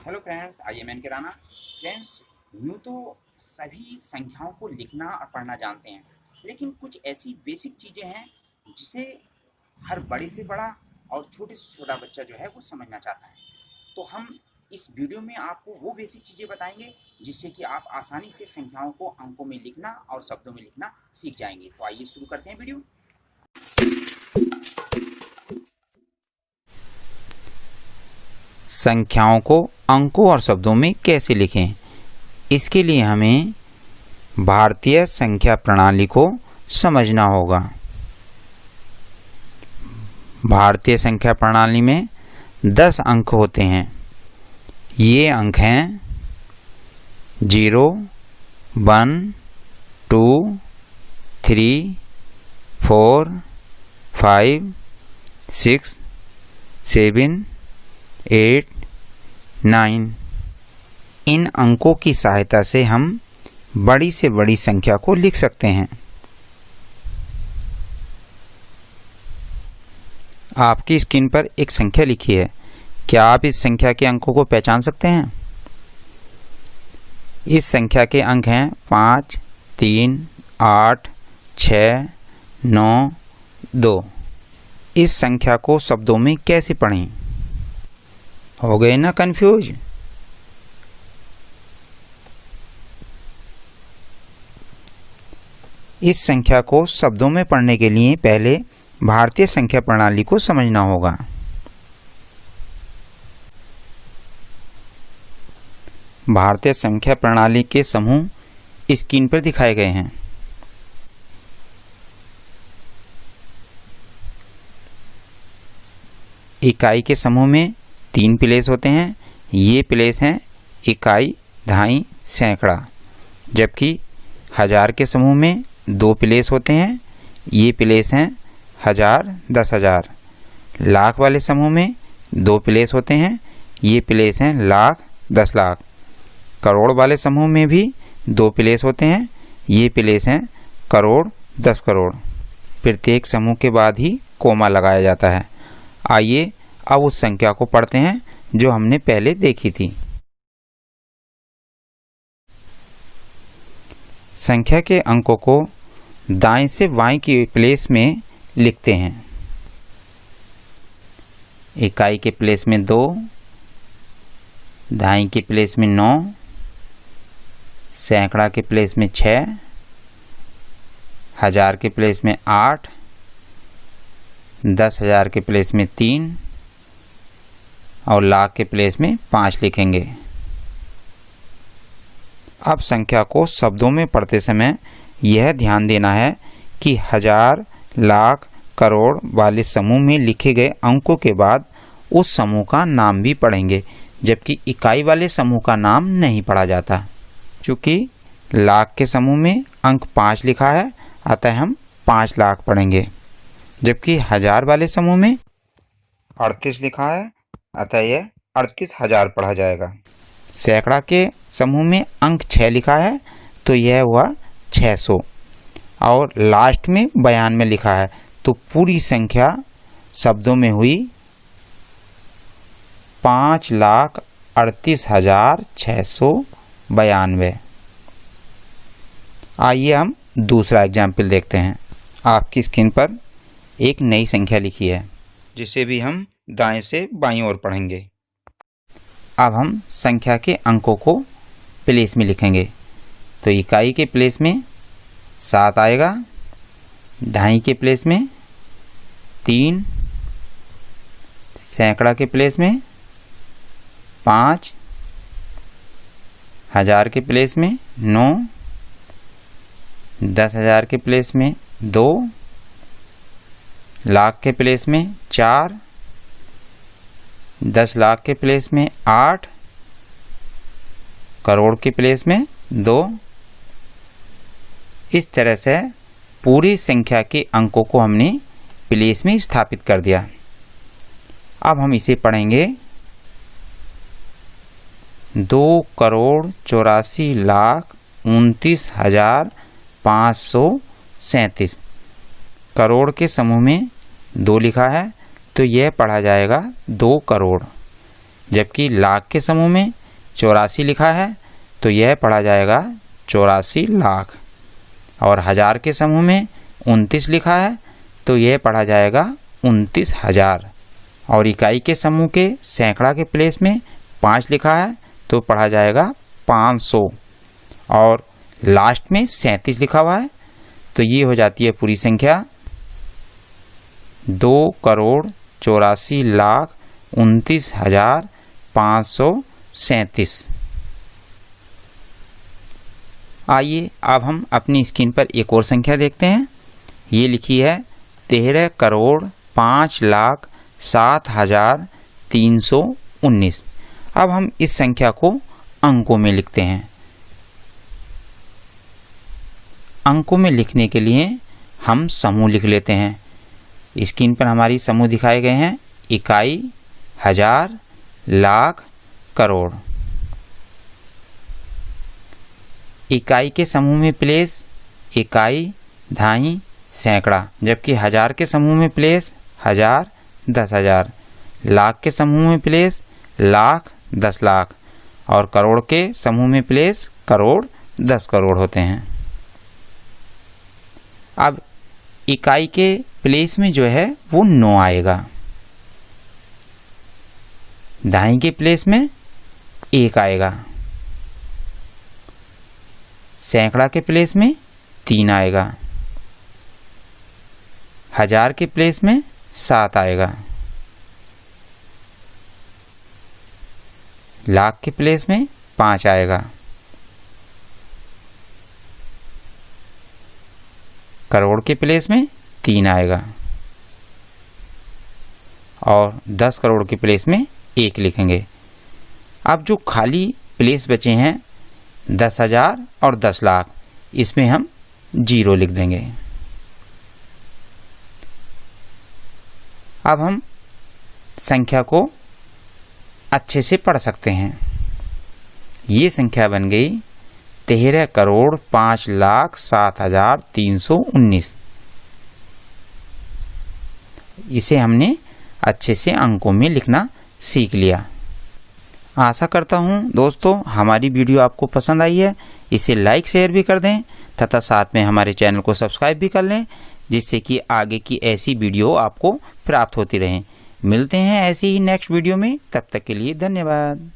Hello friends, I am an Kirana. Friends, यूँ तो सभी संख्याओं को लिखना और पढ़ना जानते हैं, लेकिन कुछ ऐसी बेसिक चीज़ें हैं जिसे हर बड़े से बड़ा और छोटे से छोटा बच्चा जो है वो समझना चाहता है। तो हम इस वीडियो में आपको वो बेसिक चीज़ें बताएंगे जिससे कि आप आसानी से संख्याओं को अंकों में लिखना और शब्दों में लिखना सीख जाएंगे। तो आइए शुरू करते हैं वीडियो। संख्याओं को अंकों और शब्दों में कैसे लिखें, इसके लिए हमें भारतीय संख्या प्रणाली को समझना होगा। भारतीय संख्या प्रणाली में 10 अंक होते हैं। ये अंक हैं 0, 1, 2, 3, 4, 5, 6, 7, 8, 9। इन अंकों की सहायता से हम बड़ी से बड़ी संख्या को लिख सकते हैं। आपकी स्क्रीन पर एक संख्या लिखी है। क्या आप इस संख्या के अंकों को पहचान सकते हैं? इस संख्या के अंक हैं 5, 3, 8, 6, 9, 2। इस संख्या को शब्दों में कैसे पढ़ें? हो गए ना कंफ्यूज? इस संख्या को शब्दों में पढ़ने के लिए पहले भारतीय संख्या प्रणाली को समझना होगा। भारतीय संख्या प्रणाली के समूह स्क्रीन पर दिखाए गए हैं। इकाई के समूह में 3 प्लेस होते हैं। ये प्लेस हैं इकाई, दहाई, सैकड़ा। जबकि हजार के समूह में 2 प्लेस होते हैं। ये प्लेस हैं 1000, 10,000। लाख वाले समूह में 2 प्लेस होते हैं। ये प्लेस हैं लाख, 10 लाख। करोड़ वाले समूह में भी 2 प्लेस होते हैं। ये प्लेस हैं करोड़, 10 करोड़। प्रत्येक समूह के बाद ही कोमा लगाया जाता है। आइए अब उस संख्या को पढ़ते हैं जो हमने पहले देखी थी। संख्या के अंकों को दाएं से बाएं की प्लेस में लिखते हैं। इकाई के प्लेस में 2, दहाई के प्लेस में 9, सैकड़ा के प्लेस में 6, हजार के प्लेस में 8, 10,000 के प्लेस में 3 और लाख के प्लेस में 5 लिखेंगे। अब संख्या को शब्दों में पढ़ते समय यह ध्यान देना है कि हजार, लाख, करोड़ वाले समूह में लिखे गए अंकों के बाद उस समूह का नाम भी पढ़ेंगे, जबकि इकाई वाले समूह का नाम नहीं पढ़ा जाता। चूँकि लाख के समूह में अंक 5 लिखा है, अतः हम 5 लाख पढ़ेंगे। जबकि हजार वाले समूह में 38 लिखा है, अतः यह 38,000 पढ़ा जाएगा। सैकड़ा के समूह में अंक 6 लिखा है, तो यह हुआ 600। और लास्ट में 92 लिखा है, तो पूरी संख्या शब्दों में हुई 5,38,692। आइए हम दूसरा एग्जाम्पल देखते हैं। आपकी स्क्रीन पर एक नई संख्या लिखी है, जिसे भी हम दाएं से बाईं ओर पढ़ेंगे। अब हम संख्या के अंकों को प्लेस में लिखेंगे। तो इकाई के प्लेस में 7 आएगा, दहाई के प्लेस में 3, सैकड़ा के प्लेस में 5, हजार के प्लेस में 9, 10,000 के प्लेस में 2, लाख के प्लेस में 4, 10 लाख के प्लेस में 8, करोड़ के प्लेस में 2। इस तरह से पूरी संख्या के अंकों को हमने प्लेस में स्थापित कर दिया। अब हम इसे पढ़ेंगे 2,84,29,537। करोड़ के समूह में 2 लिखा है, तो यह पढ़ा जाएगा 2 करोड़। जबकि लाख के समूह में 84 लिखा है तो यह पढ़ा जाएगा 84 लाख। और हज़ार के समूह में 29 लिखा है तो यह पढ़ा जाएगा 29,000। और इकाई के समूह के सैकड़ा के प्लेस में 5 लिखा है तो पढ़ा जाएगा 500। और लास्ट में 37 लिखा हुआ है तो ये हो जाती है पूरी संख्या 2,84,29,537। आइए अब हम अपनी स्क्रीन पर एक और संख्या देखते हैं। ये लिखी है 13,05,07,319। अब हम इस संख्या को अंकों में लिखते हैं। अंकों में लिखने के लिए हम समूह लिख लेते हैं। स्क्रीन पर हमारी समूह दिखाए गए हैं, इकाई, हजार, लाख, करोड़। इकाई के समूह में प्लेस इकाई, दहाई, सैकड़ा, जबकि हजार के समूह में प्लेस हजार, 10,000। लाख के समूह में प्लेस लाख, 10 लाख। और करोड़ के समूह में प्लेस करोड़, 10 करोड़ होते हैं। अब इकाई के प्लेस में जो है वो 9 आएगा। दहाई के प्लेस में 1 आएगा। सैकड़ा के प्लेस में 3 आएगा। हजार के प्लेस में 7 आएगा। लाख के प्लेस में 5 आएगा। करोड़ के प्लेस में 3 आएगा। और 10 करोड़ के प्लेस में 1 लिखेंगे। अब जो खाली प्लेस बचे हैं 10,000 और 10 लाख, इसमें हम 0 लिख देंगे। अब हम संख्या को अच्छे से पढ़ सकते हैं। ये संख्या बन गई 13,05,07,319। इसे हमने अच्छे से अंकों में लिखना सीख लिया। आशा करता हूँ दोस्तों हमारी वीडियो आपको पसंद आई है। इसे लाइक शेयर भी कर दें तथा साथ में हमारे चैनल को सब्सक्राइब भी कर लें, जिससे कि आगे की ऐसी वीडियो आपको प्राप्त होती रहें। मिलते हैं ऐसी ही नेक्स्ट वीडियो में, तब तक के लिए धन्यवाद।